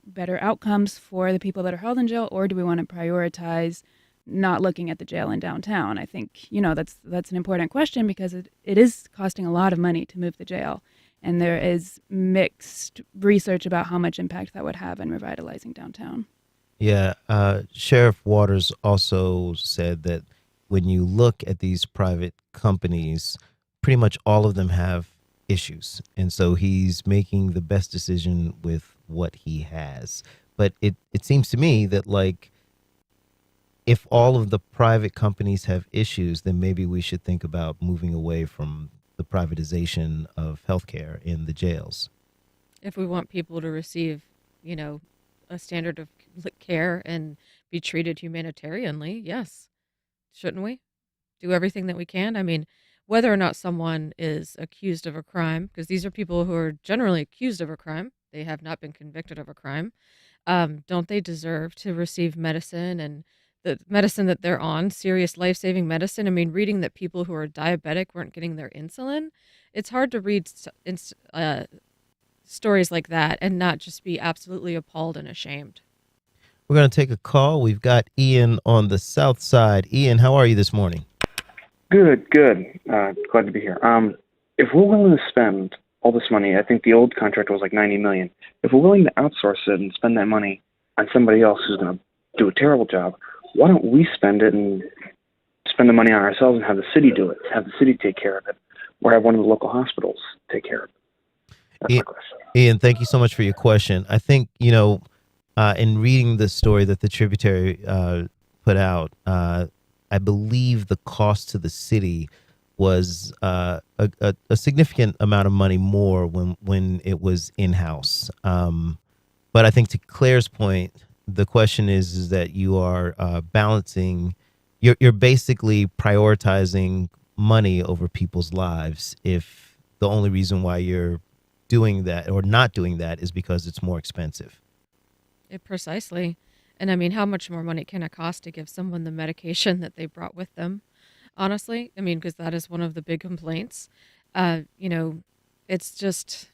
better outcomes for the people that are held in jail, or do we want to prioritize not looking at the jail in downtown? I think, that's an important question, because it is costing a lot of money to move the jail. And there is mixed research about how much impact that would have in revitalizing downtown. Yeah. Sheriff Waters also said that when you look at these private companies, pretty much all of them have issues. And so he's making the best decision with what he has. But it seems to me that, like, if all of the private companies have issues, then maybe we should think about moving away from the privatization of healthcare in the jails. If we want people to receive, a standard of care and be treated humanitarianly, yes. Shouldn't we do everything that we can? I mean, whether or not someone is accused of a crime, because these are people who are generally accused of a crime, they have not been convicted of a crime, don't they deserve to receive medicine, and the medicine that they're on, serious life-saving medicine? I mean, reading that people who are diabetic weren't getting their insulin, it's hard to read stories like that and not just be absolutely appalled and ashamed. We're going to take a call. We've got Ian on the south side. Ian, how are you this morning? Good. Glad to be here. If we're willing to spend all this money, I think the old contract was like $90 million. If we're willing to outsource it and spend that money on somebody else who's going to do a terrible job, why don't we spend it and spend the money on ourselves and have the city do it, have the city take care of it, or have one of the local hospitals take care of it? That's my question. Ian, thank you so much for your question. I think, in reading the story that the Tributary put out, I believe the cost to the city was a significant amount of money more when it was in-house. But I think, to Claire's point, the question is that you are balancing, you're basically prioritizing money over people's lives if the only reason why you're doing that or not doing that is because it's more expensive. Precisely. And I mean, how much more money can it cost to give someone the medication that they brought with them? Honestly, I mean, because that is one of the big complaints. It's just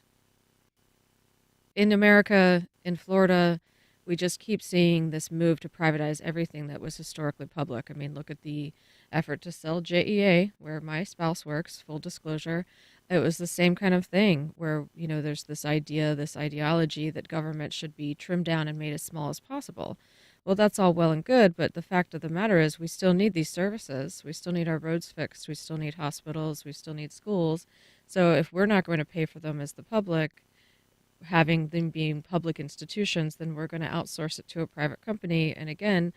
in America, in Florida, we just keep seeing this move to privatize everything that was historically public. I mean, look at the effort to sell JEA, where my spouse works, full disclosure. It was the same kind of thing where, there's this idea, this ideology that government should be trimmed down and made as small as possible. Well, that's all well and good, but the fact of the matter is we still need these services. We still need our roads fixed. We still need hospitals. We still need schools. So if we're not going to pay for them as the public, having them being public institutions, then we're going to outsource it to a private company. And again,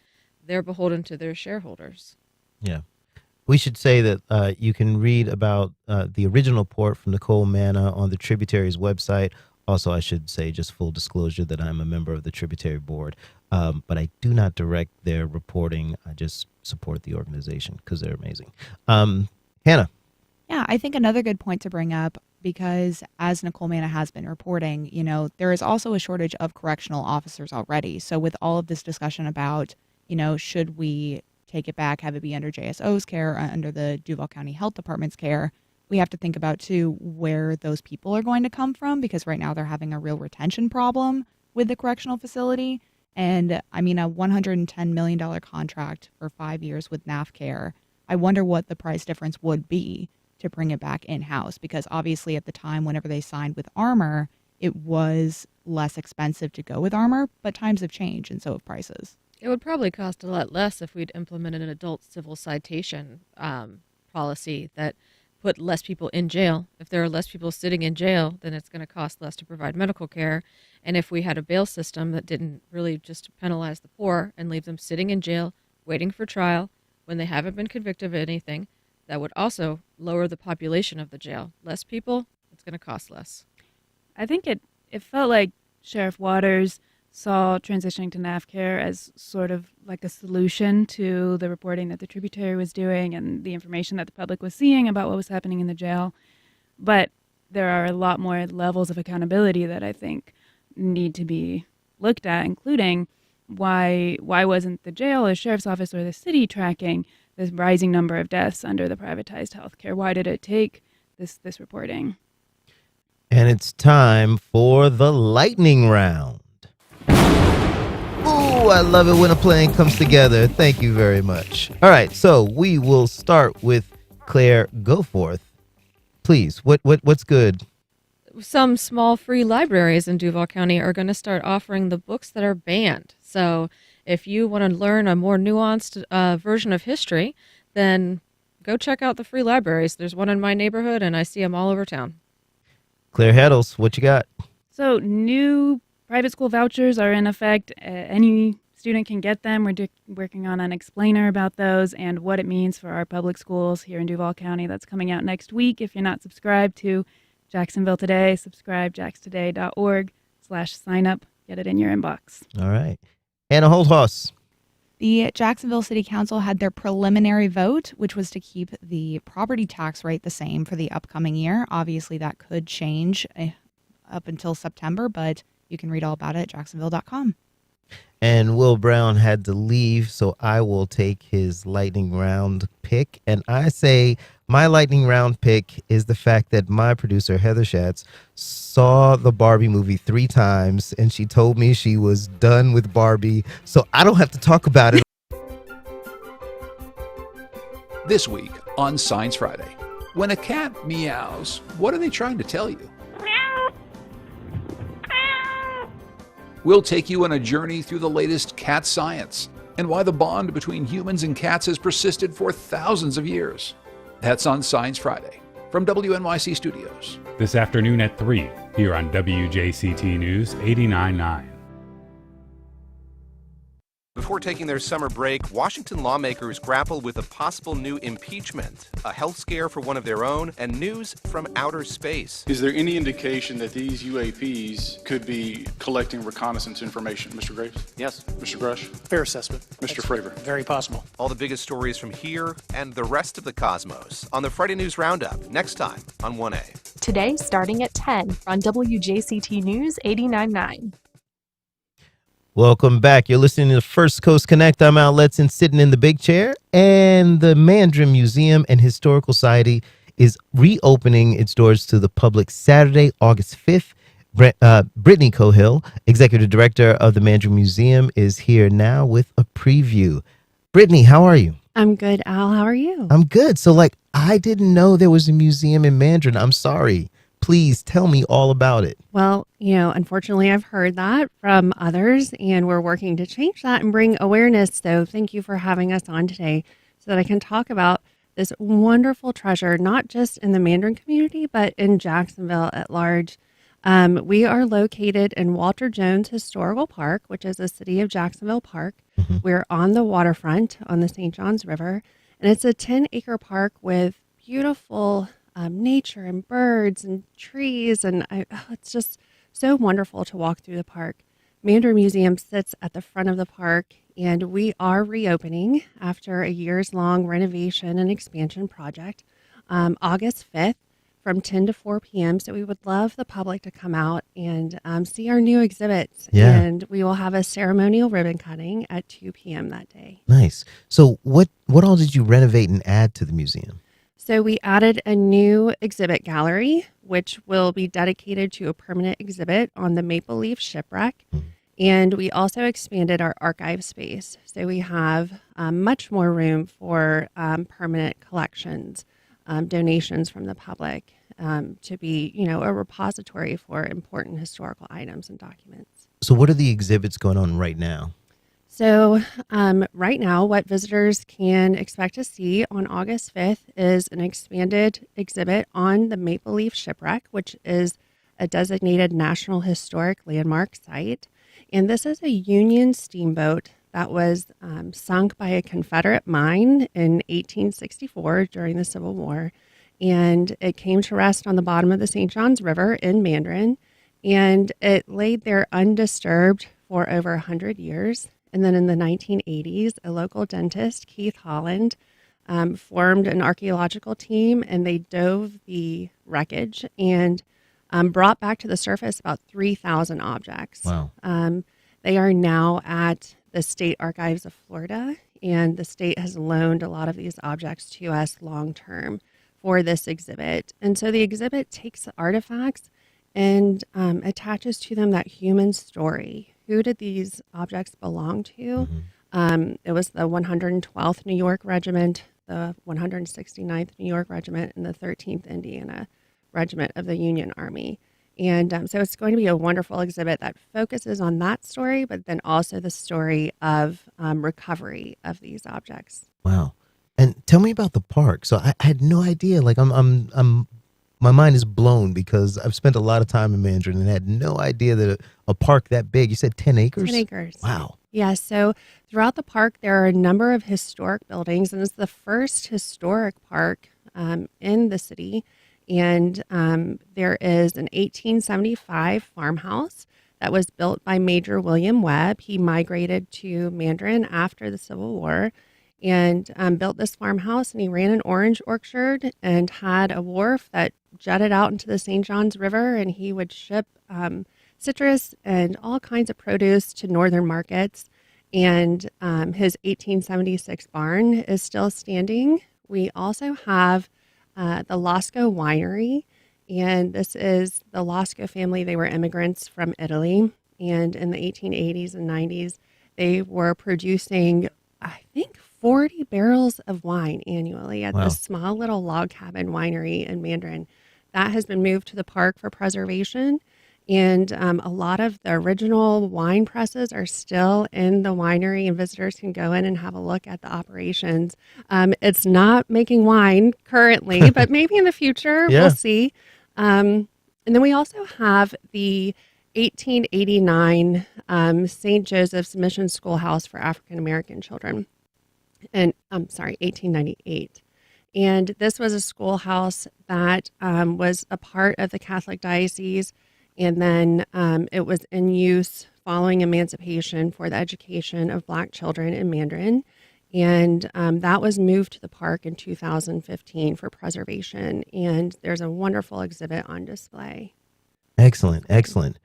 they're beholden to their shareholders. Yeah. We should say that you can read about the original report from Nicole Manna on the Tributary's website. Also, I should say, just full disclosure, that I'm a member of the Tributary Board, but I do not direct their reporting. I just support the organization because they're amazing. Hannah. Yeah, I think another good point to bring up, because as Nicole Manna has been reporting, there is also a shortage of correctional officers already. So with all of this discussion about, should we take it back, have it be under JSO's care, under the Duval County Health Department's care, we have to think about, too, where those people are going to come from, because right now they're having a real retention problem with the correctional facility. And, I mean, a $110 million contract for 5 years with NAF Care, I wonder what the price difference would be to bring it back in-house, because obviously at the time, whenever they signed with Armor, it was less expensive to go with Armor, but times have changed, and so have prices. It would probably cost a lot less if we'd implemented an adult civil citation policy that put less people in jail. If there are less people sitting in jail, then it's going to cost less to provide medical care. And if we had a bail system that didn't really just penalize the poor and leave them sitting in jail, waiting for trial when they haven't been convicted of anything, that would also lower the population of the jail. Less people, it's going to cost less. I think it felt like Sheriff Waters saw transitioning to NAF Care as sort of like a solution to the reporting that the Tributary was doing and the information that the public was seeing about what was happening in the jail. But there are a lot more levels of accountability that I think need to be looked at, including why wasn't the jail, the sheriff's office, or the city tracking this rising number of deaths under the privatized healthcare? Why did it take this reporting? And it's time for the lightning round. Ooh, I love it when a plan comes together. Thank you very much. All right, so we will start with Claire Goforth. Please, what's good? Some small free libraries in Duval County are going to start offering the books that are banned. So if you want to learn a more nuanced version of history, then go check out the free libraries. There's one in my neighborhood, and I see them all over town. Claire Heddles, what you got? So new private school vouchers are in effect. Any student can get them. We're working on an explainer about those and what it means for our public schools here in Duval County. That's coming out next week. If you're not subscribed to Jacksonville Today, subscribe jaxtoday.org/sign up. Get it in your inbox. All right. Hannah Holthaus. The Jacksonville City Council had their preliminary vote, which was to keep the property tax rate the same for the upcoming year. Obviously, that could change up until September, but you can read all about it at jacksonville.com. And Will Brown had to leave, so I will take his lightning round pick. And I say my lightning round pick is the fact that my producer, Heather Schatz, saw the Barbie movie 3 times, and she told me she was done with Barbie, so I don't have to talk about it. This week on Science Friday, when a cat meows, what are they trying to tell you? We'll take you on a journey through the latest cat science and why the bond between humans and cats has persisted for thousands of years. That's on Science Friday from WNYC Studios. This afternoon at 3 here on WJCT News 89.9. Before taking their summer break, Washington lawmakers grapple with a possible new impeachment, a health scare for one of their own, and news from outer space. Is there any indication that these UAPs could be collecting reconnaissance information? Mr. Graves? Yes. Mr. Grush? Fair assessment. Mr. Fravor? Very possible. All the biggest stories from here and the rest of the cosmos on the Friday News Roundup next time on 1A. today starting at 10 on WJCT News 89.9. Welcome back. You're listening to First Coast Connect. I'm Al Letson, sitting in the big chair, and the Mandarin Museum and Historical Society is reopening its doors to the public Saturday, August 5th. Brittany Cohill, Executive Director of the Mandarin Museum, is here now with a preview. Brittany, how are you? I'm good, Al. How are you? I'm good. So, I didn't know there was a museum in Mandarin. I'm sorry. Please tell me all about it. Well, unfortunately, I've heard that from others, and we're working to change that and bring awareness. So thank you for having us on today so that I can talk about this wonderful treasure, not just in the Mandarin community, but in Jacksonville at large. We are located in Walter Jones Historical Park, which is a City of Jacksonville park. Mm-hmm. We're on the waterfront on the St. Johns River, and it's a 10-acre park with beautiful nature and birds and trees, and it's just so wonderful to walk through the park. Mandarin Museum sits at the front of the park, and we are reopening after a years-long renovation and expansion project August 5th from 10 to 4 p.m. So we would love the public to come out and see our new exhibits. Yeah. And we will have a ceremonial ribbon cutting at 2 p.m. that day. Nice. So what all did you renovate and add to the museum? So we added a new exhibit gallery, which will be dedicated to a permanent exhibit on the Maple Leaf Shipwreck. Mm-hmm. And we also expanded our archive space. So we have much more room for permanent collections, donations from the public, to be, a repository for important historical items and documents. So what are the exhibits going on right now? So right now, what visitors can expect to see on August 5th is an expanded exhibit on the Maple Leaf Shipwreck, which is a designated National Historic Landmark site. And this is a Union steamboat that was sunk by a Confederate mine in 1864 during the Civil War. And it came to rest on the bottom of the St. Johns River in Mandarin. And it laid there undisturbed for over 100 years. And then in the 1980s, a local dentist, Keith Holland, formed an archaeological team, and they dove the wreckage and brought back to the surface about 3,000 objects. Wow. They are now at the State Archives of Florida, and the state has loaned a lot of these objects to us long term for this exhibit. And so the exhibit takes the artifacts and attaches to them that human story. Who did these objects belong to? Mm-hmm. It was the 112th New York Regiment, the 169th New York Regiment, and the 13th Indiana Regiment of the Union Army. And so it's going to be a wonderful exhibit that focuses on that story, but then also the story of recovery of these objects. Wow. And tell me about the park. So I had no idea. My mind is blown because I've spent a lot of time in Mandarin and had no idea that a park that big, you said 10 acres? 10 acres. Wow. Yeah, so throughout the park, there are a number of historic buildings, and it's the first historic park in the city. And there is an 1875 farmhouse that was built by Major William Webb. He migrated to Mandarin after the Civil War and built this farmhouse, and he ran an orange orchard and had a wharf that jutted out into the St. Johns River, and he would ship citrus and all kinds of produce to northern markets. And his 1876 barn is still standing. We also have the Lasco Winery, and this is the Lasco family. They were immigrants from Italy, and in the 1880s and 90s, they were producing, I think, 40 barrels of wine annually at this small little log cabin winery in Mandarin. That has been moved to the park for preservation, and a lot of the original wine presses are still in the winery, and visitors can go in and have a look at the operations. It's not making wine currently, but maybe in the future, we'll see. And then we also have the 1889 St. Joseph's Mission Schoolhouse for African American children. And 1898. And this was a schoolhouse that was a part of the Catholic Diocese, and then it was in use following emancipation for the education of Black children in Mandarin. And that was moved to the park in 2015 for preservation. And there's a wonderful exhibit on display. Excellent, excellent.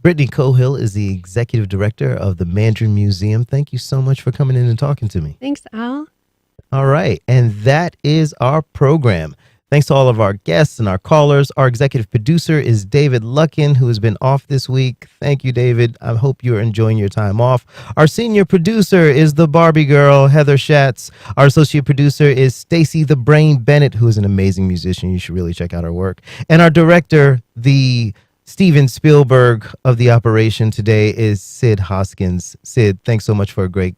Brittany Cohill is the executive director of the Mandarin Museum. Thank you so much for coming in and talking to me. Thanks, Al. All right, and that is our program. Thanks to all of our guests and our callers. Our executive producer is David Luckin, who has been off this week. Thank you, David. I hope you're enjoying your time off. Our senior producer is the Barbie girl, Heather Schatz. Our associate producer is Stacy the Brain Bennett, who is an amazing musician. You should really check out her work. And our director, the Steven Spielberg of the operation today, is Sid Hoskins. Sid, thanks so much for a great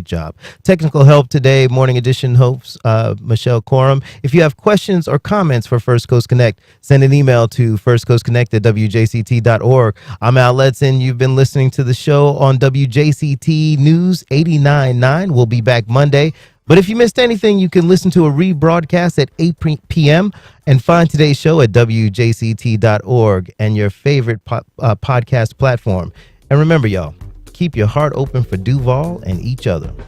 job. Technical help today, Morning Edition hosts Michelle Corum. If you have questions or comments for First Coast Connect, send an email to firstcoastconnect@wjct.org. I'm Al Letson. You've been listening to the show on WJCT News 89.9. We'll be back Monday. But if you missed anything, you can listen to a rebroadcast at 8 p.m. and find today's show at WJCT.org and your favorite podcast platform. And remember, y'all, keep your heart open for Duval and each other.